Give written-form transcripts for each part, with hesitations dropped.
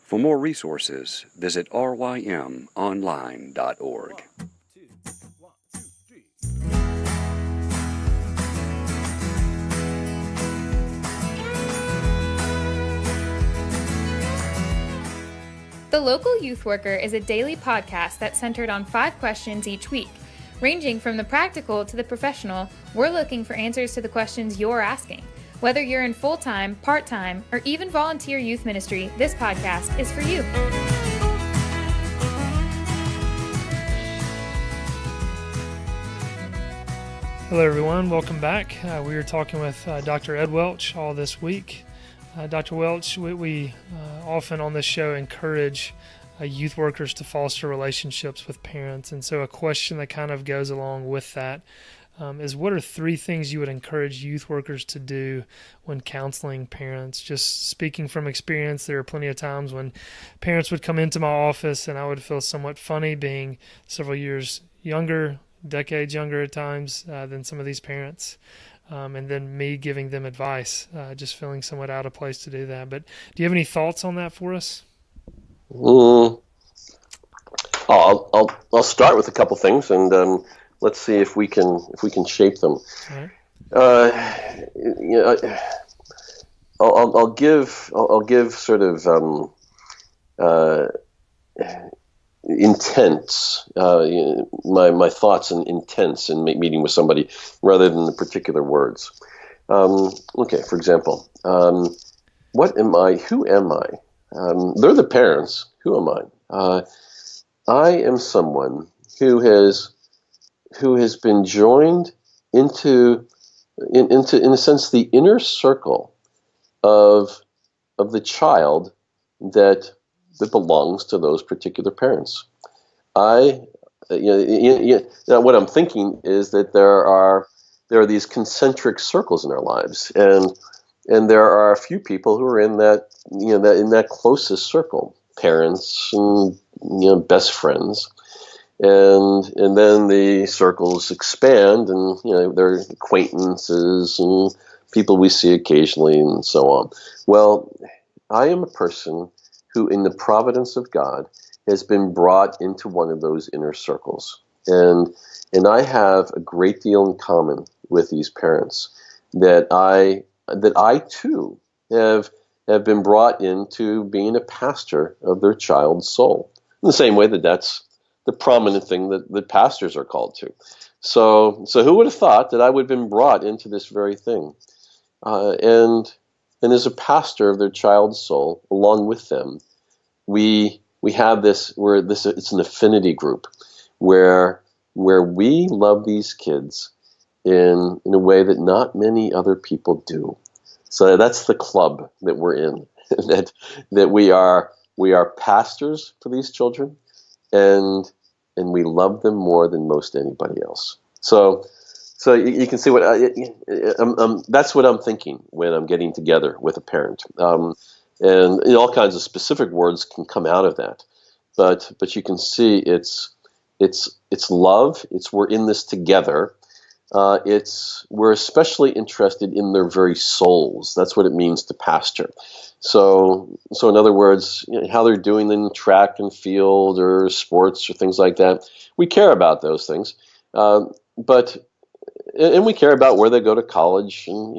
For more resources, visit rymonline.org. The Local Youth Worker is a daily podcast that's centered on 5 questions each week. Ranging from the practical to the professional, we're looking for answers to the questions you're asking. Whether you're in full-time, part-time, or even volunteer youth ministry, this podcast is for you. Hello everyone, welcome back. We are talking with Dr. Ed Welch all this week. Dr. Welch, we often on this show encourage youth workers to foster relationships with parents, and so a question that kind of goes along with that is, what are 3 things you would encourage youth workers to do when counseling parents? Just speaking from experience, there are plenty of times when parents would come into my office and I would feel somewhat funny being several years younger, decades younger at times than some of these parents. And then me giving them advice, just feeling somewhat out of place to do that. But do you have any thoughts on that for us? I'll start with a couple things, and let's see if we can shape them. All right. I'll give sort of intents, my thoughts and intents in meeting with somebody rather than the particular words. Okay, for example, what am I? Who am I? They're the parents. Who am I? I am someone who has been joined into in a sense the inner circle of the child that belongs to those particular parents. What I'm thinking is that there are these concentric circles in our lives, and there are a few people who are in that in that closest circle, parents and best friends, and then the circles expand, and there are acquaintances and people we see occasionally and so on. Well, I am a person who, in the providence of God, has been brought into one of those inner circles. And I have a great deal in common with these parents, that I too have been brought into being a pastor of their child's soul. In the same way that's the prominent thing that pastors are called to. So who would have thought that I would have been brought into this very thing? And as a pastor of their child's soul, along with them, we have this. It's an affinity group where we love these kids in a way that not many other people do. So that's the club that we're in. that we are pastors for these children, and we love them more than most anybody else. So you can see what that's what I'm thinking when I'm getting together with a parent. And all kinds of specific words can come out of that, but you can see it's love. It's we're in this together. We're especially interested in their very souls. That's what it means to pastor. So in other words, how they're doing in track and field or sports or things like that. We care about those things, but we care about where they go to college, and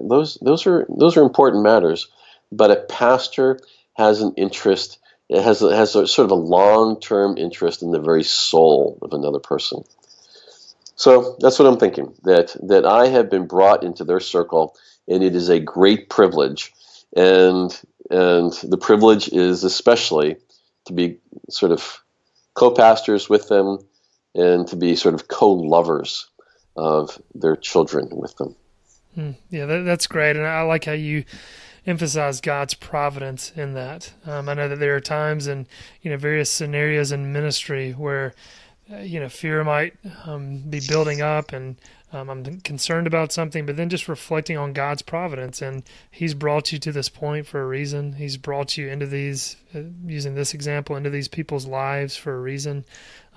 those are important matters. But a pastor has an interest. It has a sort of a long-term interest in the very soul of another person. So that's what I'm thinking, that I have been brought into their circle, and it is a great privilege. And the privilege is especially to be sort of co-pastors with them and to be sort of co-lovers of their children with them. Yeah, that's great. And I like how you emphasize God's providence in that. I know that there are times in various scenarios in ministry where fear might be building up, and I'm concerned about something, but then just reflecting on God's providence, and He's brought you to this point for a reason. He's brought you into these, using this example, into these people's lives for a reason.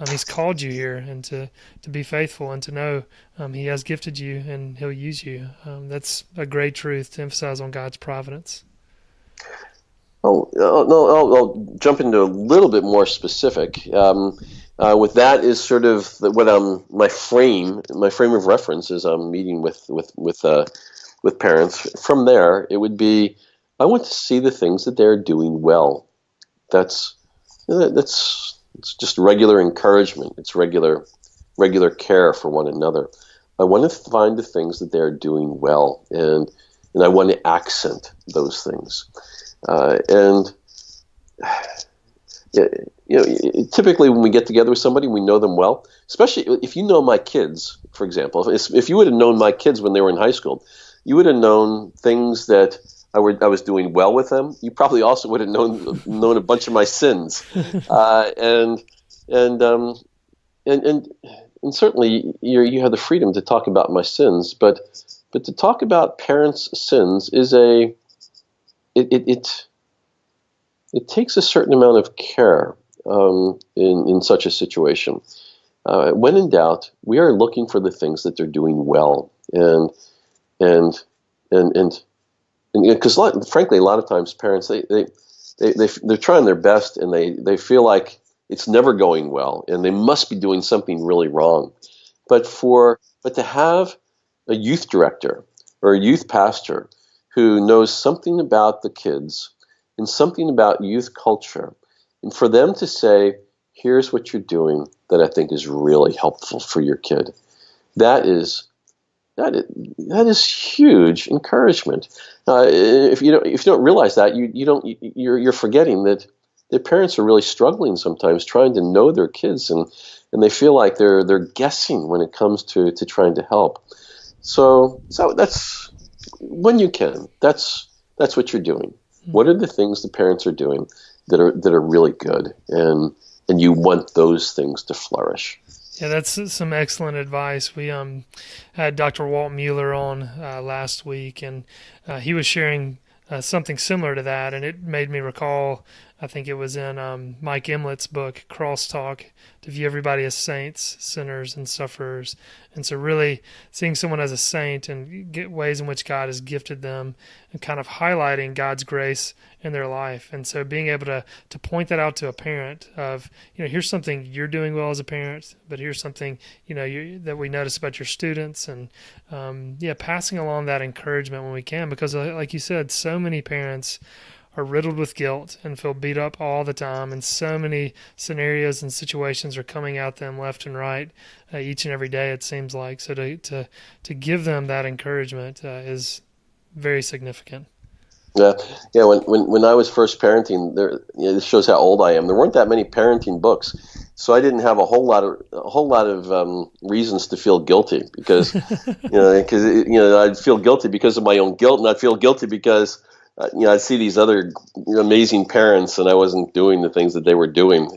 He's called you here, and to be faithful, and to know He has gifted you and He'll use you. That's a great truth to emphasize on God's providence. I'll jump into a little bit more specific. With that is sort of what my frame of reference is. I'm meeting with parents. From there, it would be I want to see the things that they're doing well. That's it's just regular encouragement. It's regular care for one another. I want to find the things that they're doing well, and I want to accent those things. And typically when we get together with somebody, we know them well. Especially if you know my kids, for example. If you would have known my kids when they were in high school, you would have known things that I was doing well with them. You probably also would have known a bunch of my sins, and certainly you have the freedom to talk about my sins, but to talk about parents' sins is it takes a certain amount of care in such a situation. When in doubt, we are looking for the things that they're doing well, and because frankly, a lot of times parents they're trying their best, and they feel like it's never going well, and they must be doing something really wrong. But to have a youth director or a youth pastor who knows something about the kids and something about youth culture, and for them to say, here's what you're doing that I think is really helpful for your kid, that is huge encouragement. If you don't realize that, you're forgetting that their parents are really struggling sometimes trying to know their kids, and they feel like they're guessing when it comes to trying to help. So that's when you can. That's what you're doing. What are the things the parents are doing that are really good, and you want those things to flourish? Yeah, that's some excellent advice. We had Dr. Walt Mueller on last week, and he was sharing something similar to that, and it made me recall, I think it was in Mike Emlett's book, Crosstalk, to view everybody as saints, sinners, and sufferers. And so really seeing someone as a saint and get ways in which God has gifted them and kind of highlighting God's grace in their life. And so being able to point that out to a parent of, here's something you're doing well as a parent, but here's something, that we notice about your students, and passing along that encouragement when we can, because like you said, so many parents are riddled with guilt and feel beat up all the time, and so many scenarios and situations are coming at them left and right each and every day, it seems like. So to give them that encouragement is very significant. Yeah. When I was first parenting, this shows how old I am. There weren't that many parenting books, so I didn't have a whole lot of reasons to feel guilty because I'd feel guilty because of my own guilt, and I'd feel guilty because I'd see these other amazing parents, and I wasn't doing the things that they were doing.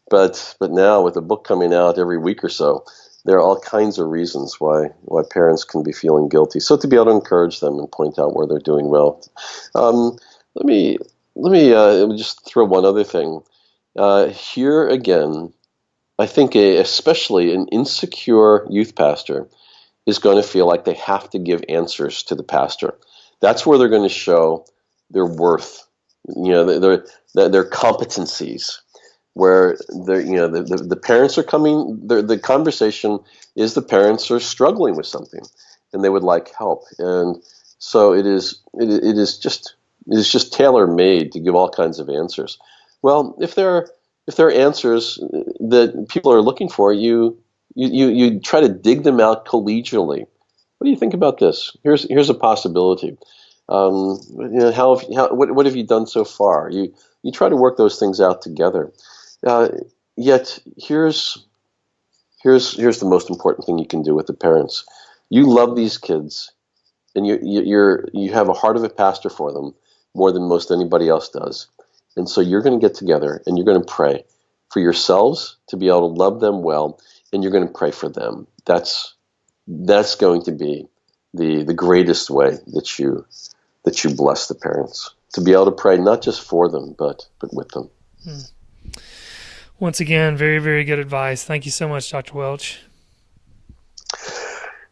But now, with a book coming out every week or so, there are all kinds of reasons why parents can be feeling guilty. So to be able to encourage them and point out where they're doing well. Let me just throw one other thing. Here again, I think especially an insecure youth pastor is going to feel like they have to give answers to the pastor. That's where they're going to show their worth, their competencies. Where the parents are coming, the conversation is the parents are struggling with something, and they would like help, and so it is just tailor made to give all kinds of answers. Well, if there are answers that people are looking for, you try to dig them out collegially. What do you think about this? Here's a possibility. What have you done so far? You try to work those things out together. Yet here's the most important thing you can do with the parents. You love these kids, and you have a heart of a pastor for them more than most anybody else does. And so you're going to get together and you're going to pray for yourselves to be able to love them well, and you're going to pray for them. That's going to be the greatest way that you bless the parents, to be able to pray not just for them but with them. Once again, very, very good advice. Thank you so much, Dr. Welch.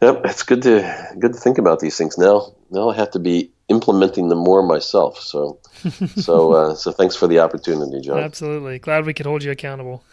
Yep, it's good to think about these things now. Now I have to be implementing them more myself. So thanks for the opportunity, John. Absolutely. Glad we could hold you accountable.